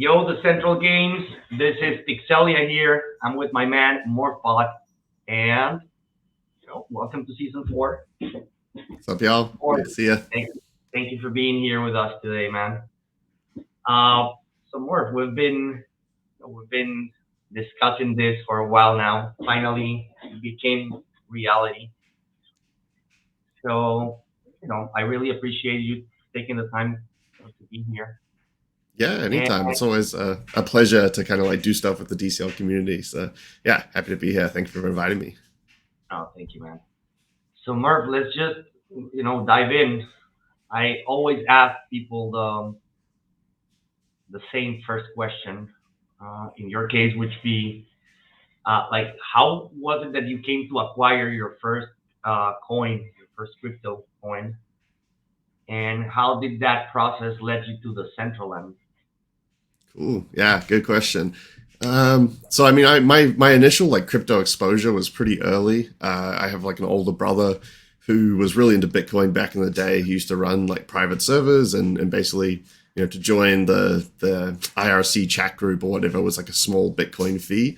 Yo, the Central Games. This is Pixelia here. I'm with my man Morph Bot, and welcome to season four. What's up, y'all? Morph, Good to see you. thank you for being here with us today, man. Uh, so Morph, we've been discussing this for a while now. Finally, it became reality. So I really appreciate you taking the time to be here. Yeah, And anytime. It's always a pleasure to kind of like do stuff with the DCL community. So yeah, happy to be here. Thank you for inviting me. oh, thank you, man. So Murph, let's just dive in. I always ask people the same first question. In your case, which be like, how was it that you came to acquire your first coin, your first crypto coin, and how did that process lead you to the central end? Cool. Yeah, good question. So I mean, my initial like crypto exposure was pretty early. I have like an older brother who was really into Bitcoin back in the day. He used to run like private servers and basically to join the IRC chat group or whatever was like a small Bitcoin fee.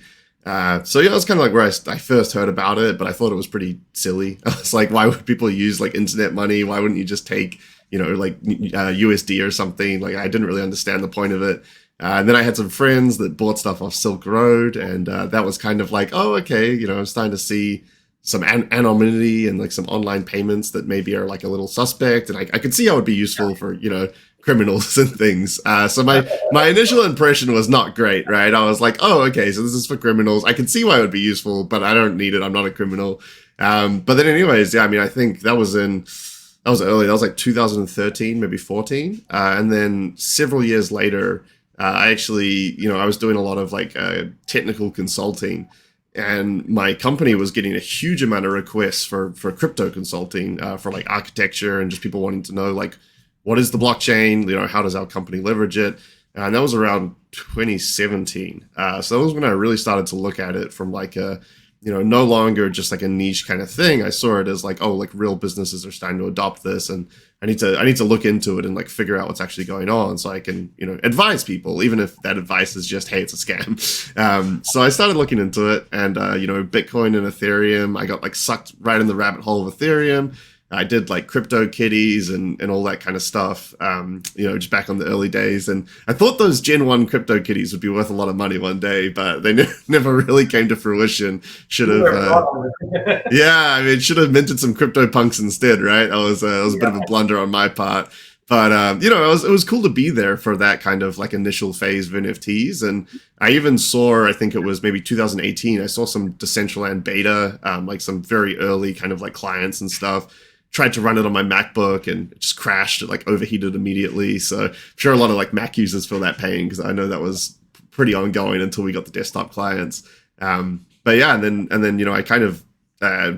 So yeah, it was kind of like where I first heard about it, but I thought it was pretty silly. I was like, why would people use like internet money? Why wouldn't you just take like USD or something? Like I didn't really understand the point of it. And then I had some friends that bought stuff off Silk Road, and that was kind of like, oh, okay, I'm starting to see some anonymity and like some online payments that maybe are like a little suspect, and I could see how it would be useful for criminals and things. So my initial impression was not great, right? I was like, oh, okay, so this is for criminals. I can see why it would be useful, but I don't need it. I'm not a criminal. But then, anyways, yeah, I mean, I think that was early. That was like 2013, maybe 14, and then several years later. I actually, I was doing a lot of like technical consulting, and my company was getting a huge amount of requests for crypto consulting for like architecture and just people wanting to know like what is the blockchain, how does our company leverage it, and that was around 2017. So that was when I really started to look at it from like a no longer just like a niche kind of thing. I saw it as like, oh, like real businesses are starting to adopt this, and I need to look into it and like figure out what's actually going on so I can, advise people, even if that advice is just, hey, it's a scam. So I started looking into it, and Bitcoin and Ethereum, I got like sucked right in the rabbit hole of Ethereum. I did like crypto kitties and all that kind of stuff, just back on the early days. And I thought those Gen 1 crypto kitties would be worth a lot of money one day, but they never really came to fruition. Should have, yeah, I mean, should have minted some crypto punks instead, right? That was a bit of a blunder on my part. But it was cool to be there for that kind of like initial phase of NFTs, and I even saw, I think it was maybe 2018, I saw some Decentraland beta, like some very early kind of like clients and stuff. Tried to run it on my MacBook and it just crashed. It like overheated immediately. So I'm sure a lot of like Mac users feel that pain because I know that was pretty ongoing until we got the desktop clients. But yeah, and then I kind of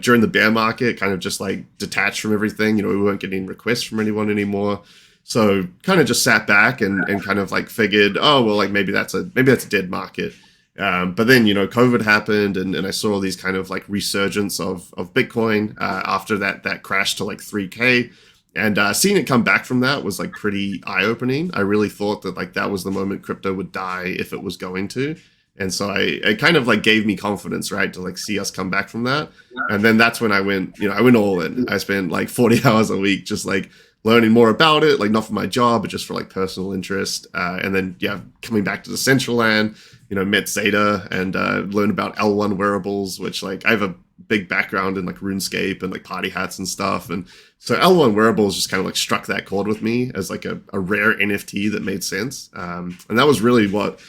during the bear market kind of just like detached from everything. We weren't getting requests from anyone anymore. So kind of just sat back and kind of like figured, oh well, like maybe that's a dead market. But then, COVID happened, and I saw all these kind of like resurgence of Bitcoin after that crash to like 3K. And seeing it come back from that was like pretty eye-opening. I really thought that like that was the moment crypto would die if it was going to. And so it kind of like gave me confidence, right, to like see us come back from that. And then that's when I went all in. I spent like 40 hours a week just like learning more about it, like not for my job, but just for like personal interest. And then, yeah, coming back to the central land, met Zeta and learned about L1 wearables, which like I have a big background in like RuneScape and like party hats and stuff. And so L1 wearables just kind of like struck that chord with me as like a rare NFT that made sense. And that was really what,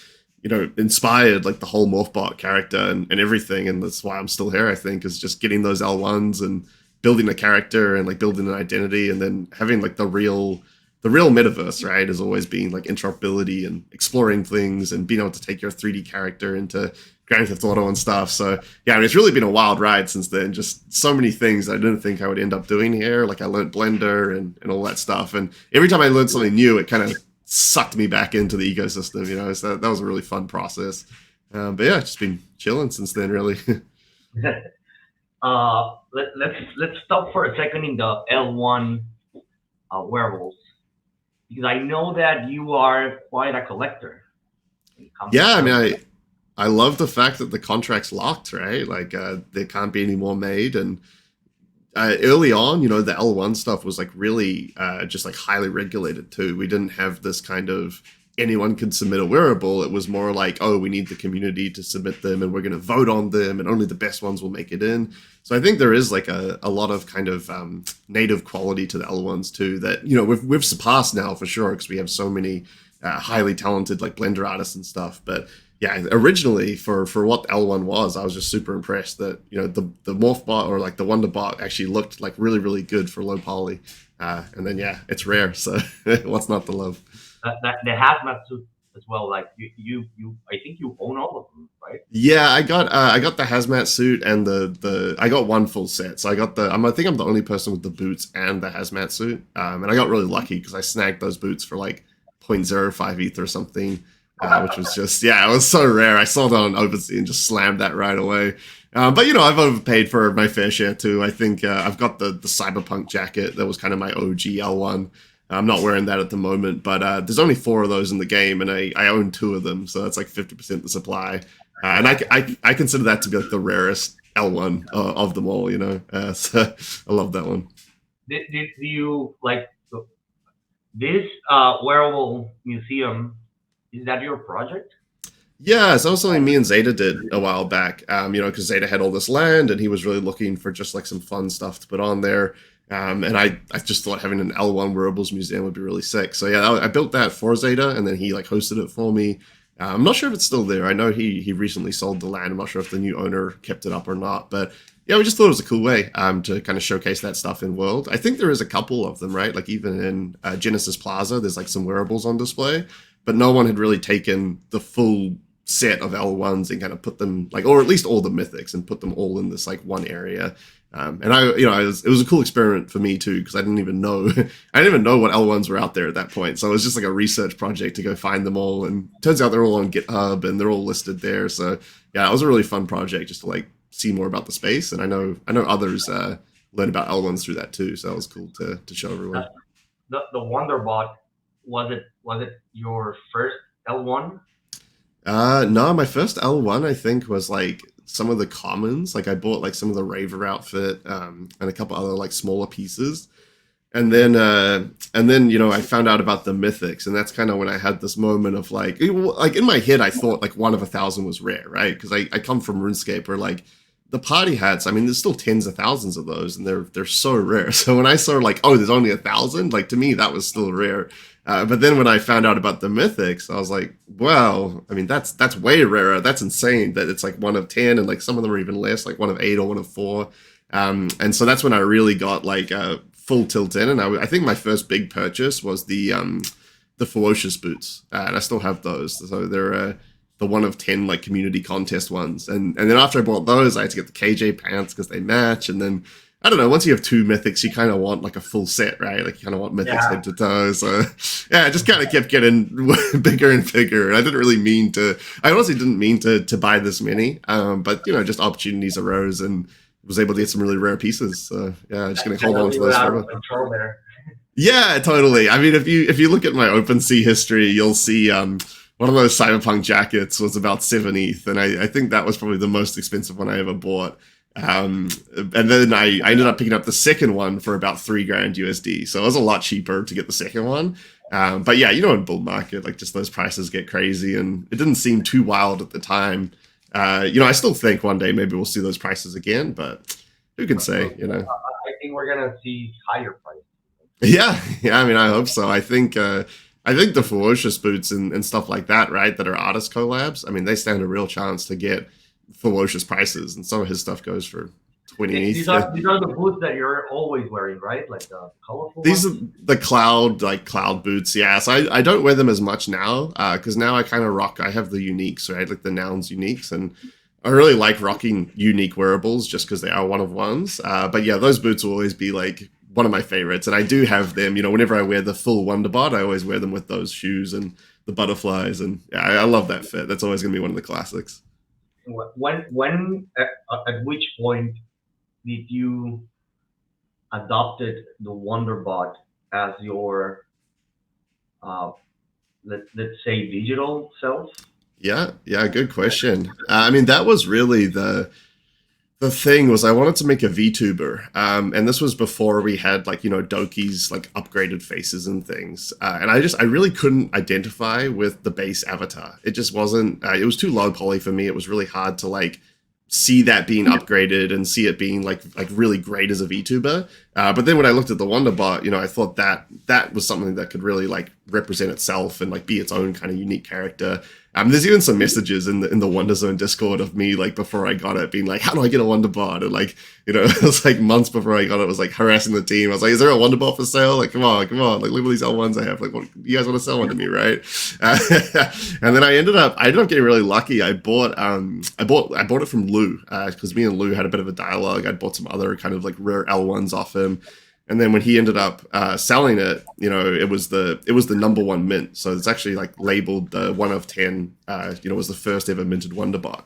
inspired like the whole Morph Bot character and everything. And that's why I'm still here, I think, is just getting those L1s and building a character and like building an identity and then having like the real metaverse, right, has always been like interoperability and exploring things and being able to take your 3D character into Grand Theft Auto and stuff. So yeah, I mean, it's really been a wild ride since then. Just so many things I didn't think I would end up doing here. Like I learned Blender and all that stuff. And every time I learned something new, it kind of sucked me back into the ecosystem, So that was a really fun process. But yeah, just been chilling since then, really. Let's stop for a second in the L1 wearables, because I know that you are quite a collector. when it comes to Yeah, I mean, wearables? I love the fact that the contract's locked, right? Like, there can't be any more made, and early on, the L1 stuff was like really just like highly regulated too. We didn't have this kind of anyone can submit a wearable. It was more like, oh, we need the community to submit them and we're going to vote on them and only the best ones will make it in. So I think there is like a lot of kind of native quality to the L1s too that, we've surpassed now for sure because we have so many highly talented like Blender artists and stuff. But yeah, originally for what L1 was, I was just super impressed that the Morph Bot or like the Wonder Bot actually looked like really really good for low poly, and then yeah, it's rare, so what's not to love? The hazmat suit as well. Like I think you own all of them, right? Yeah, I got the hazmat suit and the I got one full set. So I got I think I'm the only person with the boots and the hazmat suit. And I got really lucky because I snagged those boots for like 0.05 ETH or something, which was just yeah, it was so rare. I saw that on OpenSea and just slammed that right away. But I've overpaid for my fair share too. I think I've got the cyberpunk jacket that was kind of my OG L1. I'm not wearing that at the moment, but there's only 4 of those in the game, and I own 2 of them, so that's like 50% the supply. And I consider that to be like the rarest L1 of them all, so I love that one. Did you like this wearable museum? Is that your project? Yeah, so that was something me and Zeta did a while back. Because Zeta had all this land and he was really looking for just like some fun stuff to put on there. And I just thought having an L1 wearables museum would be really sick. So yeah, I built that for Zeta, and then he like hosted it for me. I'm not sure if it's still there. I know he recently sold the land. I'm not sure if the new owner kept it up or not. But yeah, we just thought it was a cool way to kind of showcase that stuff in world. I think there is a couple of them, right? Like even in Genesis Plaza, there's like some wearables on display, but no one had really taken the full set of L1s and kind of put them like, or at least all the mythics, and put them all in this like one area. And it was a cool experiment for me too because I didn't even know, I didn't even know what L1s were out there at that point. So it was just like a research project to go find them all, and turns out they're all on GitHub and they're all listed there. So yeah, it was a really fun project just to like see more about the space. And I know others learn about L1s through that too. So that was cool to show everyone. The Wonderbot, was it your first L1? No, my first L1 I think was like some of the commons. Like I bought like some of the Raver outfit, and a couple other like smaller pieces. And then I found out about the mythics, and that's kind of when I had this moment of like in my head I thought like 1 of 1,000 was rare, right? Because I come from RuneScape where like the party hats, I mean, there's still tens of thousands of those, and they're so rare. So when I saw like, oh, there's only 1,000, like to me that was still rare. But then when I found out about the mythics, I was like, well, I mean, that's way rarer. That's insane that it's like 1 of 10, and like some of them are even less, like 1 of 8 or 1 of 4. And so that's when I really got like full tilt in, and I think my first big purchase was the ferocious boots, and I still have those. So they're the 1 of 10 like community contest ones, and then after I bought those, I had to get the KJ pants because they match, and then I don't know. Once you have 2 mythics, you kind of want like a full set, right? Like you kind of want mythics Yeah. head to toe. So yeah, it just kind of kept getting bigger and bigger. And I didn't really mean to. I honestly didn't mean to buy this many. But just opportunities arose and was able to get some really rare pieces. So yeah, just gonna hold on to You were those out forever. of control there. Yeah, totally. I mean, if you look at my OpenSea history, you'll see one of those cyberpunk jackets was about 7 ETH, and I think that was probably the most expensive one I ever bought. And then I ended up picking up the second one for about 3 grand USD, so it was a lot cheaper to get the second one. But yeah, in bull market, like just those prices get crazy, and it didn't seem too wild at the time. I still think one day maybe we'll see those prices again, but who can say? I think we're gonna see higher prices. Yeah, yeah. I mean, I hope so. I think the ferocious boots and stuff like that, right? That are artist collabs. I mean, they stand a real chance to get ferocious prices, and some of his stuff goes for 20 These ETH. are these are the boots that you're always wearing, right? Like the colorful These ones. are the cloud boots. Yeah, so I don't wear them as much now because now I kind of rock. I have the uniques, right? Like the nouns uniques, and I really like rocking unique wearables just because they are 1 of 1s. But yeah, those boots will always be like one of my favorites, and I do have them. Whenever I wear the full Wonderbot, I always wear them with those shoes and the butterflies, and yeah, I love that fit. That's always gonna be one of the classics. When at which point did you adopted the Wonderbot as your uh, let's say digital self? Yeah, good question. I mean, that was really the thing was I wanted to make a VTuber, and this was before we had like Doki's like upgraded faces and things, and I really couldn't identify with the base avatar. It just wasn't. It was too low poly for me. It was really hard to like see that being upgraded and see it being like really great as a VTuber. But then when I looked at the Wonderbot, I thought that that was something that could really like represent itself and like be its own kind of unique character. There's even some messages in the Wonderzone Discord of me like before I got it, being like, "How do I get a Wonderbot?" And like, it was like months before I got it, was like harassing the team. I was like, "Is there a Wonderbot for sale? Like, come on, like look at these L1s I have. Like, what, you guys want to sell one to me, right?" Uh, and then I ended up getting really lucky. I bought it from Lou because me and Lou had a bit of a dialogue. I bought some other kind of like rare L1s off him. And then when he ended up selling it, it was the number one mint. So it's actually like labeled the 1 of 10. Was the first ever minted Wonderbot.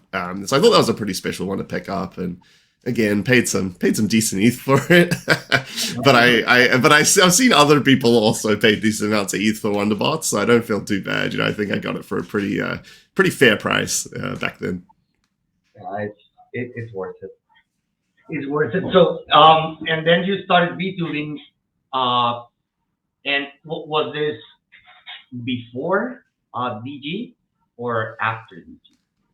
So I thought that was a pretty special one to pick up, and again paid some decent ETH for it. I've seen other people also pay decent amounts of ETH for Wonderbots, so I don't feel too bad. I think I got it for a pretty fair price back then. Yeah, it's worth it. It's worth it. So, and then you started VTubing, uh, and was this before DG or after DG?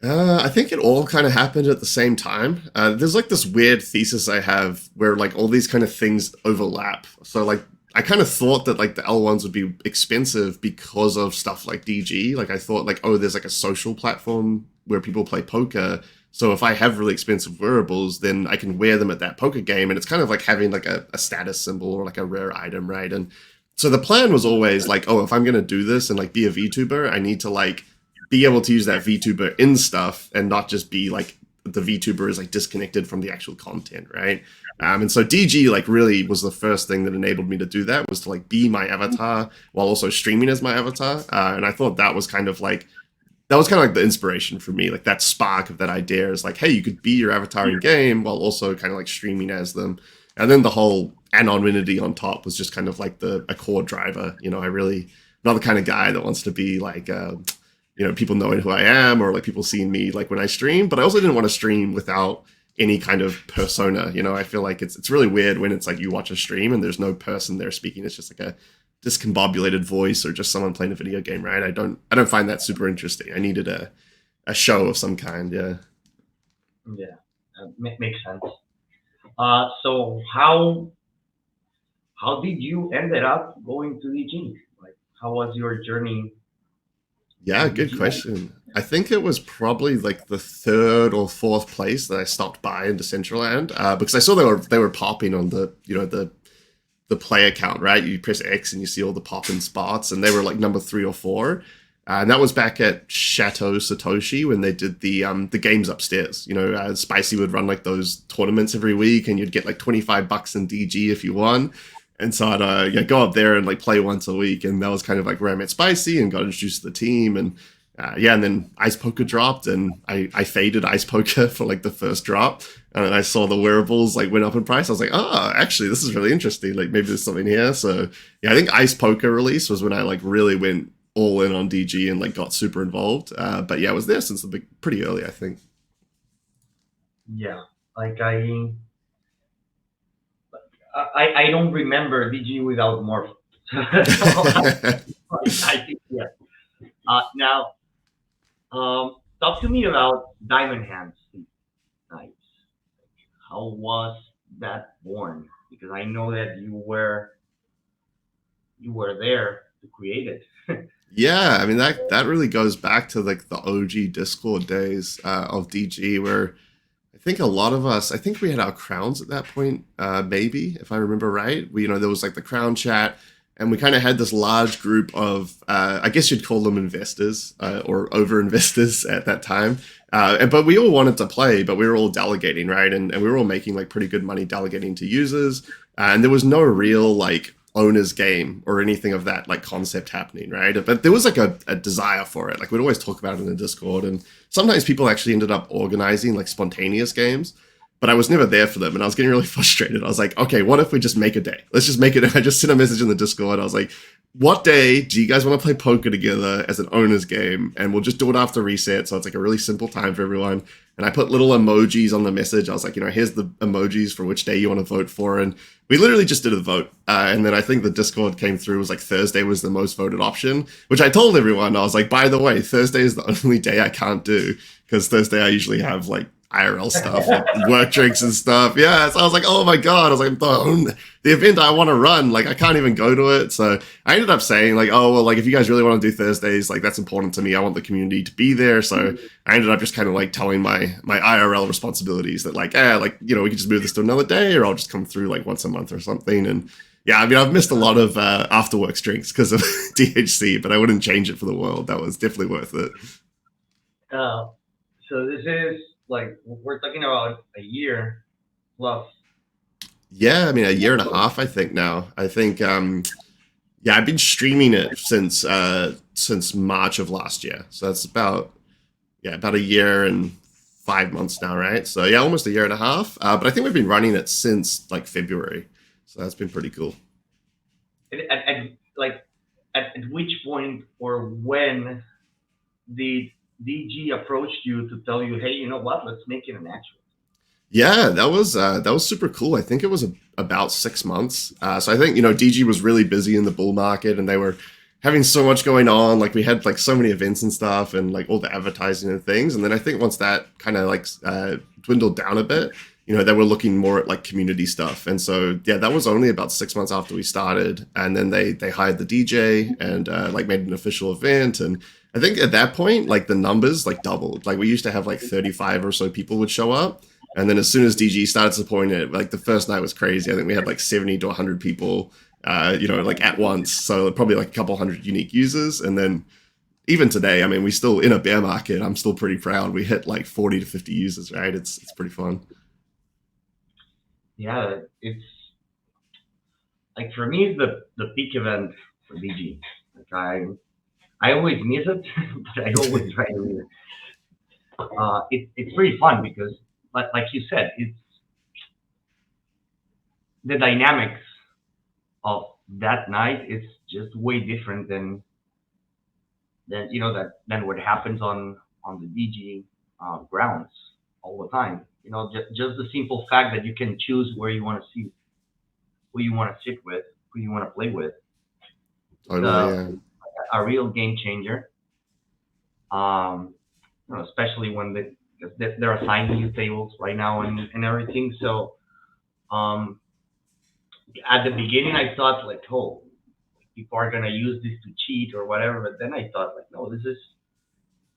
I think it all kind of happened at the same time. There's like this weird thesis I have where like all these kind of things overlap. So like I kind of thought that like the L1s would be expensive because of stuff like DG. Like I thought like, oh, there's like a social platform where people play poker. So if I have really expensive wearables, then I can wear them at that poker game. And it's kind of like having like a status symbol or like a rare item, right? And so the plan was always like, oh, if I'm going to do this and like be a VTuber, I need to like be able to use that VTuber in stuff and not just be like the VTuber is like disconnected from the actual content, right? And so DG like really was the first thing that enabled me to do that, was to like be my avatar while also streaming as my avatar. And I thought that was kind of like the inspiration for me, like that spark of that idea is like, hey, you could be your avatar in game while also kind of like streaming as them. And then the whole anonymity on top was just kind of like a core driver. I really not the kind of guy that wants to be like people knowing who I am or like people seeing me like when I stream, but I also didn't want to stream without any kind of persona. I feel like it's really weird when it's like you watch a stream and there's no person there speaking. It's just like a discombobulated voice or just someone playing a video game, right? I don't find that super interesting. I needed a show of some kind, yeah. Yeah, makes sense. So how did you ended up going to DG? Like, how was your journey Yeah, to good DG? question. I think it was probably like the third or fourth place that I stopped by in Decentraland because I saw they were popping on the play account, right? You press X and you see all the popping spots, and they were like number 3 or 4. And that was back at Chateau Satoshi when they did the games upstairs. Spicy would run like those tournaments every week, and you'd get like $25 in DG if you won. And so I'd go up there and like play once a week, and that was kind of like where I met Spicy and got introduced to the team. And and then Ice Poker dropped, and I faded Ice Poker for like the first drop, and then I saw the wearables like went up in price. I was like, oh, actually, this is really interesting. Like maybe there's something here. So yeah, I think Ice Poker release was when I like really went all in on DG and like got super involved. But yeah, I was there since pretty early, I think. Yeah, like I don't remember DG without Morph. So I think yeah. Now, talk to me about Diamond Hands Nights. How was that born? Because I know that you were there to create it. Yeah, I mean that really goes back to like the OG Discord days of DG, where I think a lot of us, I think we had our crowns at that point, maybe if I remember right. There was like the crown chat, and we kind of had this large group of, I guess you'd call them investors or over investors at that time. But we all wanted to play, but we were all delegating, right? And we were all making like pretty good money delegating to users, and there was no real like owner's game or anything of that like concept happening, right? But there was like a desire for it. Like we'd always talk about it in the Discord, and sometimes people actually ended up organizing like spontaneous games, but I was never there for them, and I was getting really frustrated. I was like, okay, what if we just make a day? Let's just make it. I just sent a message in the Discord. I was like, what day do you guys want to play poker together as an owner's game? And we'll just do it after reset. So it's like a really simple time for everyone. And I put little emojis on the message. I was like, here's the emojis for which day you want to vote for. And we literally just did a vote. And then I think the Discord came through, was like Thursday was the most voted option, which I told everyone. I was like, by the way, Thursday is the only day I can't do, because Thursday I usually have like IRL stuff, like work drinks and stuff. Yeah. So I was like, oh my God. I was like, the event I want to run, like I can't even go to it. So I ended up saying like, oh, well, like if you guys really want to do Thursdays, like that's important to me. I want the community to be there. So I ended up just kind of like telling my IRL responsibilities that like, we can just move this to another day, or I'll just come through like once a month or something. And yeah, I mean, I've missed a lot of afterworks drinks because of DHC, but I wouldn't change it for the world. That was definitely worth it. Uh, so this is like we're talking about a year plus. Yeah, I mean, a year and a half, I think now. I think, yeah, I've been streaming it since March of last year. So that's about a year and 5 months now, right? So yeah, almost a year and a half. But I think we've been running it since like February. So that's been pretty cool. Like at which point or when the DG approached you to tell you, hey, you know what? Let's make it an actual. Yeah, that was super cool. I think it was about 6 months. So I think DG was really busy in the bull market, and they were having so much going on. Like we had like so many events and stuff, and like all the advertising and things. And then I think once that kind of like dwindled down a bit, they were looking more at like community stuff. And so yeah, that was only about 6 months after we started, and then they hired the DJ and like made an official event. And I think at that point, like the numbers like doubled. Like we used to have like 35 or so people would show up. And then as soon as DG started supporting it, like the first night was crazy. I think we had like 70 to 100 people, like at once. So probably like a couple hundred unique users. And then even today, I mean, we still in a bear market. I'm still pretty proud. We hit like 40 to 50 users, right? It's pretty fun. Yeah, it's like for me, the peak event for DG. Like I always miss it, but I always try to miss it. It's pretty fun because, like you said, it's the dynamics of that night is just way different than what happens on the DG grounds all the time. Just the simple fact that you can choose where you want to see, who you want to sit with, who you want to play with. It's Totally, yeah. a real game changer. Especially when they're assigning you tables right now and everything. So um, at the beginning, I thought like, oh, people are gonna use this to cheat or whatever. But then I thought like, no, this is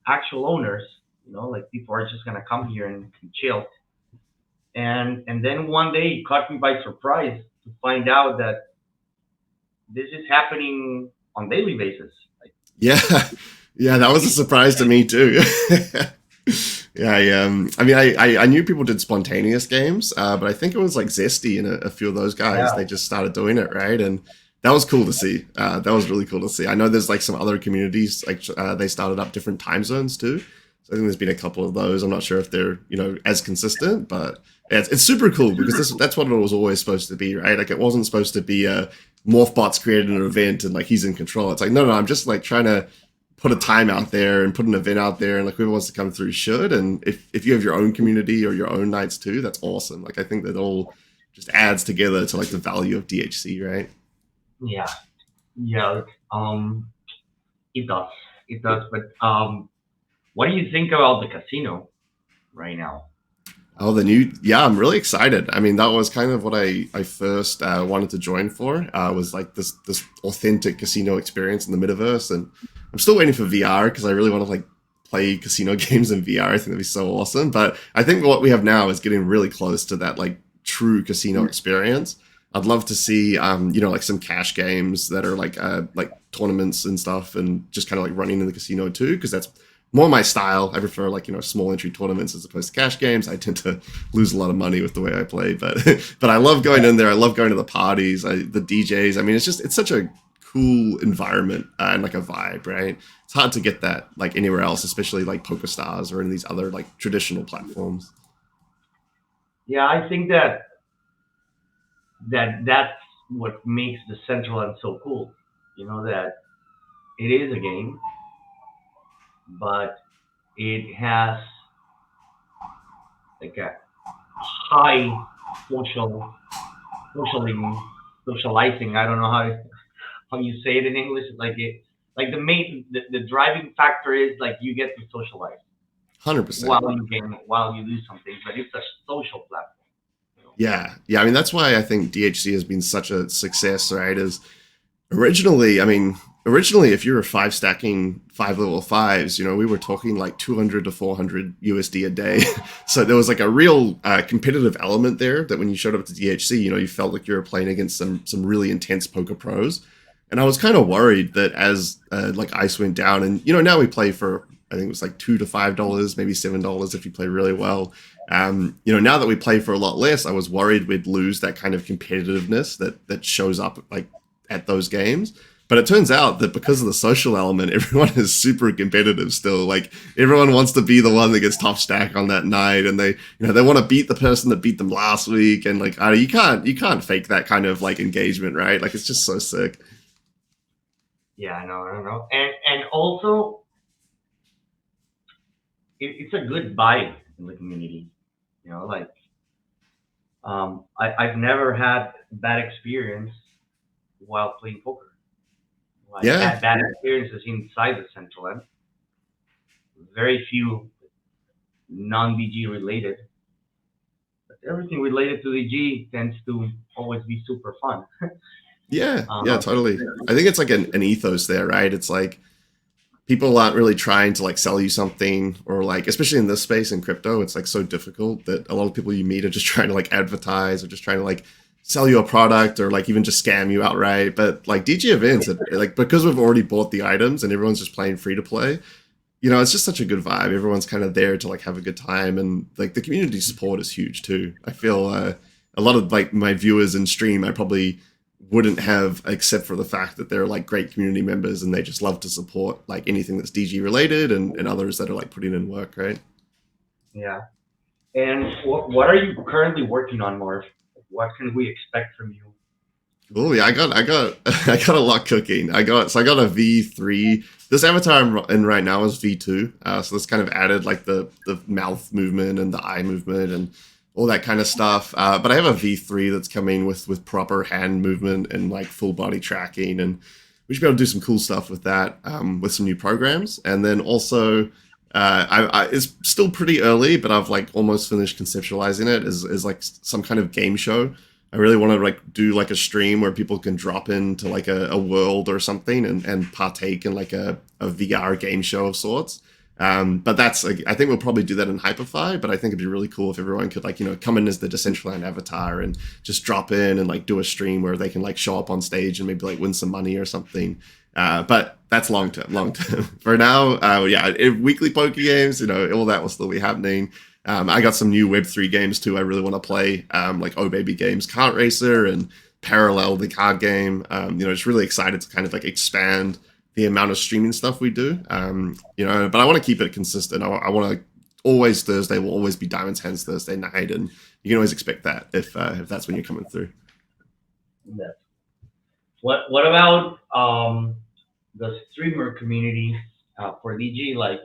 actual owners. Like people are just gonna come here and chill. And then one day it caught me by surprise to find out that this is happening on daily basis. Like, Yeah, yeah, that was a surprise to me too. Yeah, I mean, I knew people did spontaneous games, but I think it was like Zesty and a few of those guys. yeah, They just started doing it, right? And that was cool to see. That was really cool to see. I know there's like some other communities, like they started up different time zones too. So I think there's been a couple of those. I'm not sure if they're as consistent, but yeah, it's super cool because that's what it was always supposed to be, right? Like it wasn't supposed to be a Morph Bot's created an event and like he's in control. It's like no, I'm just like trying to put a time out there and put an event out there, and like whoever wants to come through should. And if you have your own community or your own nights too, that's awesome. Like I think that all just adds together to like the value of DHC, right? yeah, yeah. It does, it does. But what do you think about the casino right now? Oh, yeah, I'm really excited. I mean, that was kind of what I first wanted to join for, was like this authentic casino experience in the metaverse. And I'm still waiting for VR because I really want to like play casino games in VR. I think that'd be so awesome. But I think what we have now is getting really close to that like true casino experience. I'd love to see, like some cash games that are like tournaments and stuff, and just kind of like running in the casino too, because that's more my style. I prefer like small entry tournaments as opposed to cash games. I tend to lose a lot of money with the way I play, but but I love going in there. I love going to the parties, the DJs. I mean, it's such a cool environment and like a vibe, right? It's hard to get that like anywhere else, especially like PokerStars or in these other like traditional platforms. Yeah, I think that's what makes the Central End so cool. you know that it is a game, but it has like a high social socialing socializing. I don't know how you say it in English. Like it, like the driving factor is like you get to socialize 100%. while you game, while you do something, but it's a social platform. You know? Yeah. Yeah. I mean, that's why I think DHC has been such a success, right? Is originally, I mean, originally, if you were five stacking five level fives, we were talking like 200 to 400 USD a day. So there was like a real competitive element there that when you showed up to DHC, you felt like you were playing against some really intense poker pros. And I was kind of worried that as like ice went down, and now we play for I think it was like $2 to $5, maybe $7 if you play really well. Now that we play for a lot less, I was worried we'd lose that kind of competitiveness that shows up like at those games. But it turns out that because of the social element, everyone is super competitive still. Like everyone wants to be the one that gets top stack on that night, and they want to beat the person that beat them last week. And like you can't fake that kind of like engagement, right? Like it's just so sick. Yeah, I don't know, and also it's a good vibe in the community. You know, like I've never had bad experience while playing poker. Well, I've Yeah, had bad experiences inside the central end. Very few non-DG related. But everything related to DG tends to always be super fun. yeah, yeah, Um, totally. I think it's like an ethos there, right? It's like people aren't really trying to like sell you something, or like especially in this space in crypto, it's like so difficult that a lot of people you meet are just trying to like advertise or just trying to like sell you a product or like even just scam you outright. But like DG events, like because we've already bought the items and everyone's just playing free to play, it's just such a good vibe. Everyone's kind of there to like have a good time, and like the community support is huge too. I feel a lot of like my viewers in stream, I probably wouldn't have except for the fact that they're like great community members and they just love to support like anything that's DG related, and others that are like putting in work, right? yeah. And what are you currently working on, Morph? What can we expect from you? Oh yeah, I got I got a lot cooking. I got a V3. This avatar I'm in right now is V2. So this kind of added like the mouth movement and the eye movement and all that kind of stuff. But I have a V3 that's coming with proper hand movement and like full body tracking, and we should be able to do some cool stuff with that with some new programs. And then also, it's still pretty early, but I've like almost finished conceptualizing it as like some kind of game show. I really want to like do like a stream where people can drop into like a world or something and partake in like a VR game show of sorts. But that's like, I think we'll probably do that in Hyperfy, but I think it'd be really cool if everyone could like, come in as the Decentraland avatar and just drop in and like do a stream where they can like show up on stage and maybe like win some money or something. But that's long term, long term. For now, yeah, weekly poker games, all that will still be happening. I got some new Web3 games too. I really want to play, like Oh Baby Games Kart Racer and Parallel, the card game. Just really excited to kind of like expand the amount of streaming stuff we do. But I want to keep it consistent. I want to always Thursday will always be Diamonds Hands Thursday night, and you can always expect that if that's when you're coming through. Yeah. What about the streamer community for DG? Like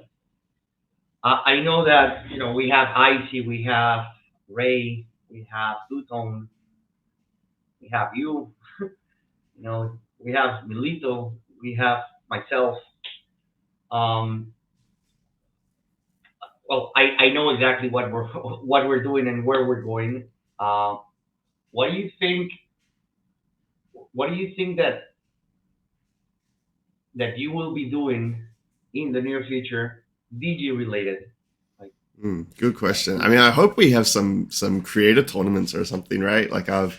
I know that we have Icy, we have Ray, we have Luton, we have you. We have Milito, we have myself. Um, well, I know exactly what we're what we're doing and where we're going. Uh, what do you think? What do you think that you will be doing in the near future, DG related? Like, Good question. I mean, I hope we have some creative tournaments or something, right? Like I've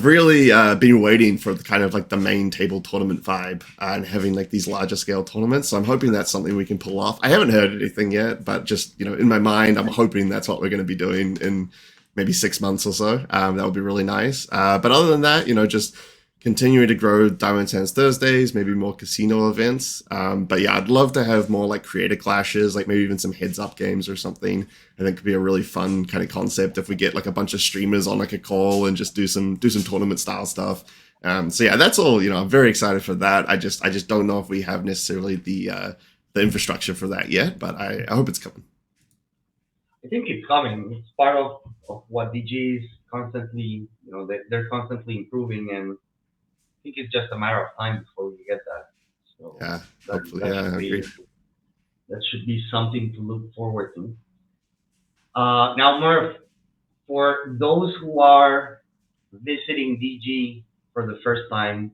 really been waiting for the kind of like the main table tournament vibe and having like these larger scale tournaments. So I'm hoping that's something we can pull off. I haven't heard anything yet, but just in my mind, I'm hoping that's what we're going to be doing in maybe 6 months or so. That would be really nice. But other than that, just continuing to grow Diamond Hands Thursdays, maybe more casino events. But yeah, I'd love to have more like creator clashes, like maybe even some heads up games or something. I think could be a really fun kind of concept if we get like a bunch of streamers on like a call and just do some tournament style stuff. So yeah, that's all. I'm very excited for that. I just don't know if we have necessarily the infrastructure for that yet, but I hope it's coming. I think it's coming. It's part of what DG is constantly, they're constantly improving, and I think it's just a matter of time before we get that. So Yeah, that hopefully. that Yeah, should I agree. be that should be something to look forward to. Now, Murph, for those who are visiting DG for the first time,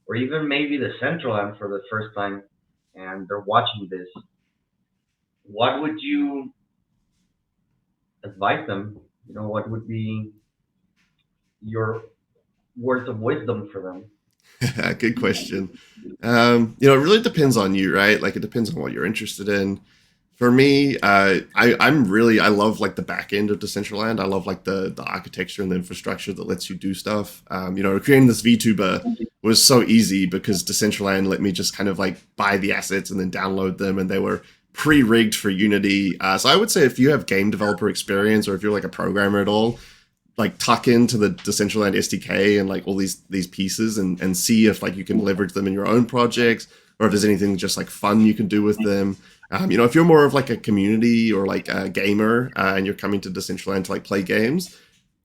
or even maybe the Central End for the first time, and they're watching this, what would you advise them? What would be your words of wisdom for them? Good question. It really depends on you, right? Like it depends on what you're interested in. For me, I love like the back end of Decentraland. I love like the architecture and the infrastructure that lets you do stuff. Creating this VTuber was so easy because Decentraland let me just kind of like buy the assets and then download them, and they were pre-rigged for Unity. So I would say if you have game developer experience or if you're like a programmer at all, like tuck into the Decentraland SDK and like all these pieces and see if like you can leverage them in your own projects or if there's anything just like fun you can do with them. If you're more of like a community or like a gamer and you're coming to Decentraland to like play games,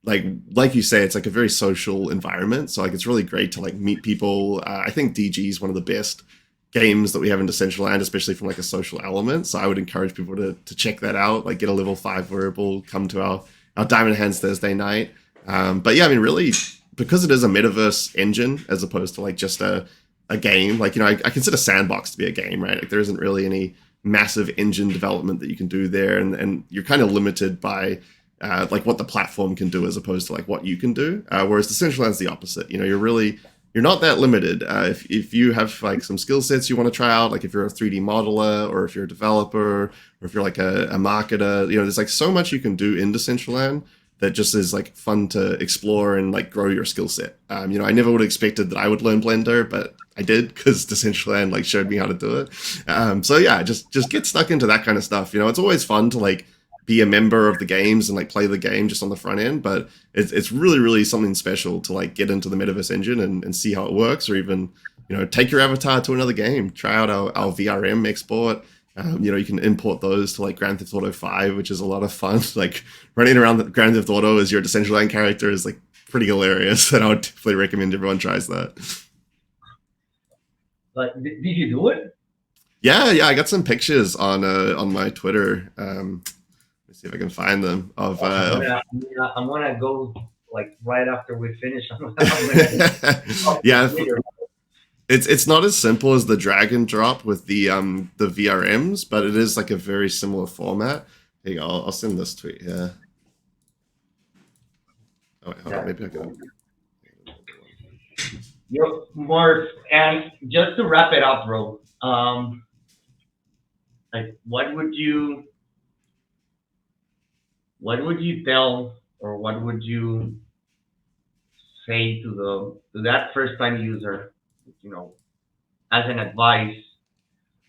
like you say, it's like a very social environment. So like it's really great to like meet people. I think DG is one of the best games that we have in Decentraland, especially from like a social element. So I would encourage people to check that out. Like get a level 5 wearable, come to our Diamond Hands Thursday night. But yeah, I mean, really, because it is a metaverse engine as opposed to like just a game. Like I consider Sandbox to be a game, right? Like there isn't really any massive engine development that you can do there, and you're kind of limited by like what the platform can do as opposed to like what you can do. Whereas Decentraland's the opposite. You're not that limited. If you have like some skill sets you want to try out, like if you're a 3D modeler or if you're a developer or if you're like a marketer, there's like so much you can do in Decentraland that just is like fun to explore and like grow your skill set. I never would have expected that I would learn Blender, but I did because Decentraland like showed me how to do it. So yeah, just get stuck into that kind of stuff. It's always fun to like be a member of the games and like play the game just on the front end, but it's really really something special to like get into the metaverse engine and see how it works, or even take your avatar to another game, try out our VRM export. You can import those to like Grand Theft Auto 5, which is a lot of fun. Like running around the Grand Theft Auto as your Decentraland character is like pretty hilarious, and I would definitely recommend everyone tries that. Like, did you do it? Yeah, I got some pictures on my Twitter. Let's see if I can find them of Oh, I'm gonna go like right after we finish. I'm gonna yeah, later. it's not as simple as the drag and drop with the VRMs, but it is like a very similar format. Hey, I'll send this tweet. Yeah. Oh wait, hold on. Yeah. Maybe I can. Mark, and just to wrap it up, bro. Like, what would you tell, or what would you say to that first time user, you know, as an advice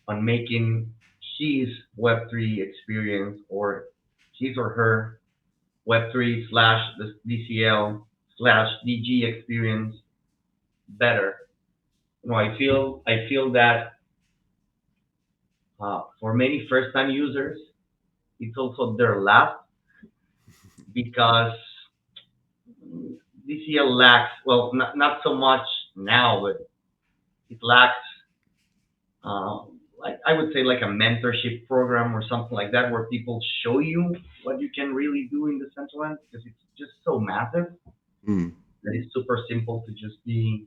on making his Web3 experience, or his or her Web3 slash the DCL slash DG experience better? I feel that for many first time users, it's also their last, because DCL lacks, well, not so much now, but it lacks, like I would say, like a mentorship program or something like that, where people show you what you can really do in the central end, because it's just so massive Hmm. that it's super simple to just be,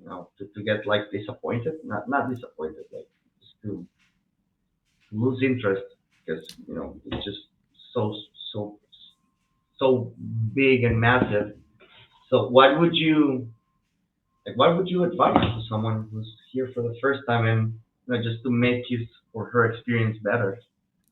to get like disappointed, not disappointed, like just to lose interest, because it's just so so so big and massive. So what would you advise to someone who's here for the first time, and just to make his or her experience better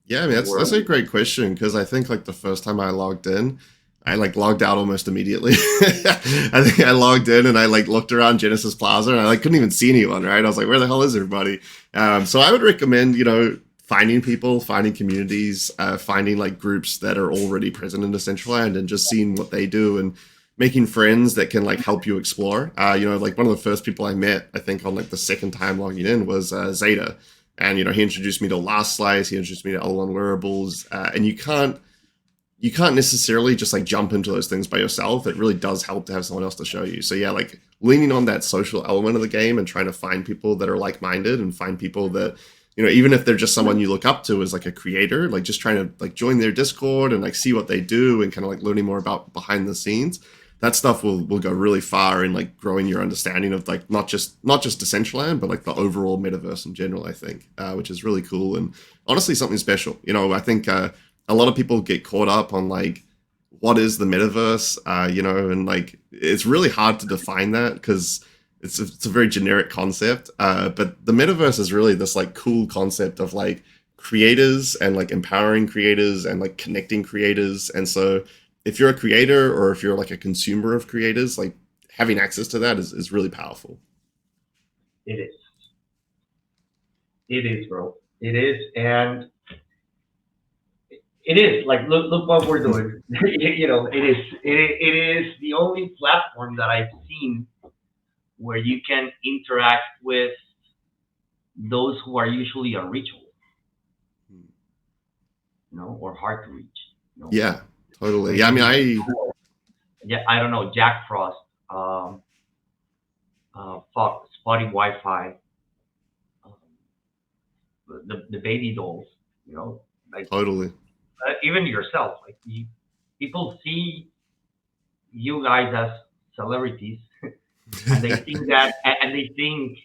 Yeah, I mean in the that's world? a great question because I think like the first time I logged in, I like logged out almost immediately. I think I logged in and I like looked around Genesis Plaza and I like couldn't even see anyone. Right? I was like, where the hell is everybody? So I would recommend finding people, finding communities, finding like groups that are already present in Decentraland and just seeing what they do. And making friends that can like help you explore. Like one of the first people I met, I think on like the second time logging in was Zeta, and he introduced me to Last Slice, he introduced me to L1 wearables, and you can't necessarily just like jump into those things by yourself. It really does help to have someone else to show you. So yeah, like leaning on that social element of the game and trying to find people that are like-minded and find people that, even if they're just someone you look up to as like a creator, like just trying to like join their Discord and like see what they do and kind of like learning more about behind the scenes. That stuff will go really far in like growing your understanding of like not just Decentraland, but like the overall metaverse in general. I think, which is really cool and honestly something special. I think a lot of people get caught up on like what is the metaverse, and like it's really hard to define that because it's a very generic concept. But the metaverse is really this like cool concept of like creators and like empowering creators and like connecting creators. And so if you're a creator or if you're like a consumer of creators, like having access to that is really powerful. It is. It is, bro. It is, and it is like look what we're doing. It is. It is the only platform that I've seen where you can interact with those who are usually unreachable, or hard to reach. Yeah, totally. Yeah, I mean, Maybe, yeah, I don't know, Jack Frost, Spotty Wi-Fi, um, the baby dolls, like totally. even yourself, like people see you guys as celebrities, and they think that, and they think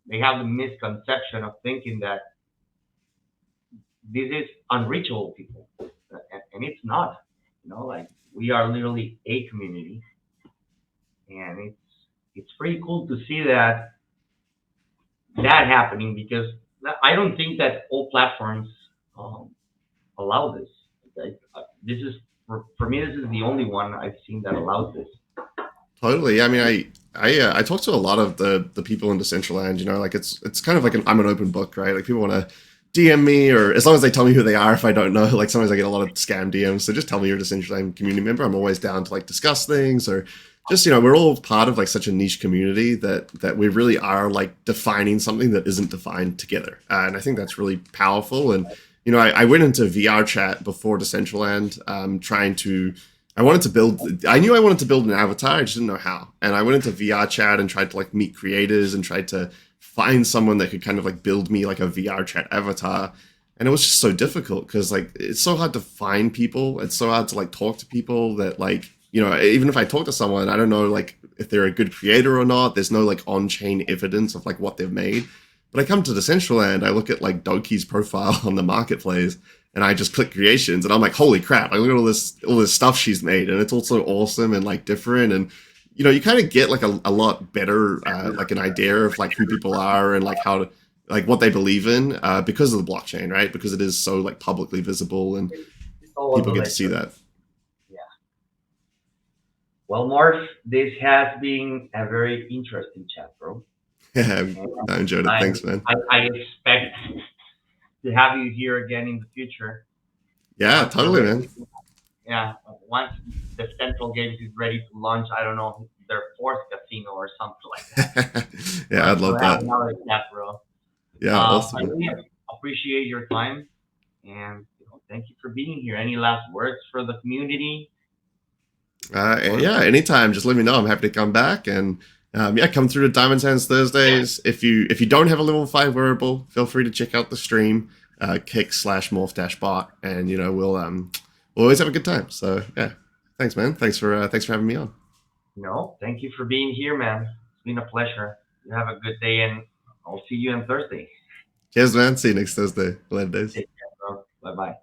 they have the misconception of thinking that this is unreachable people, and it's not. Like we are literally a community, and it's pretty cool to see that happening because I don't think that all platforms um, allow this. This is for me. This is the only one I've seen that allows this. Totally. Yeah, I mean, I talk to a lot of the people in Decentraland. Like it's kind of like I'm an open book, right? Like people want to DM me, or as long as they tell me who they are. If I don't know, like sometimes I get a lot of scam DMs. So just tell me you're a Decentraland community member. I'm always down to like discuss things, or just we're all part of like such a niche community that we really are like defining something that isn't defined together. And I think that's really powerful. And I went into VR chat before Decentraland, trying to I knew I wanted to build an avatar, I just didn't know how. And I went into VR chat and tried to like meet creators and tried to find someone that could kind of like build me like a VR chat avatar. And it was just so difficult because like it's so hard to find people. It's so hard to like talk to people that like, even if I talk to someone, I don't know like if they're a good creator or not. There's no like on-chain evidence of like what they've made. But I come to Decentraland, I look at like Doki's profile on the marketplace, and I just click creations, and I'm like, holy crap! I look at all this stuff she's made, and it's also awesome and like different, and you kind of get like a lot better like an idea of like who people are and like how to like what they believe in because of the blockchain, right? Because it is so like publicly visible, and It's all on people the get to see ledger. that. Yeah. Well, Morph, this has been a very interesting chat, bro. Yeah, And I enjoyed it. I Thanks, man. I expect to have you here again in the future Yeah, once you're totally, ready. man. Yeah, once the Central Games is ready to launch, I don't know, their fourth casino or something like that. Yeah, I'd We'll love have that. another chat, bro. Yeah, I awesome. really appreciate your time and thank you for being here. Any last words for the community? Or Yeah, anytime. Just let me know. I'm happy to come back and yeah, come through to Diamond Hands Thursdays. If you don't have a level 5 wearable, feel free to check out the stream, kick/morph-bot, and we'll always have a good time. So yeah, thanks, man. Thanks for having me on. no, thank you for being here, man. It's been a pleasure. You have a good day, and I'll see you on Thursday. Cheers, man. See you next Thursday. Later days. Take care, bro. Bye bye.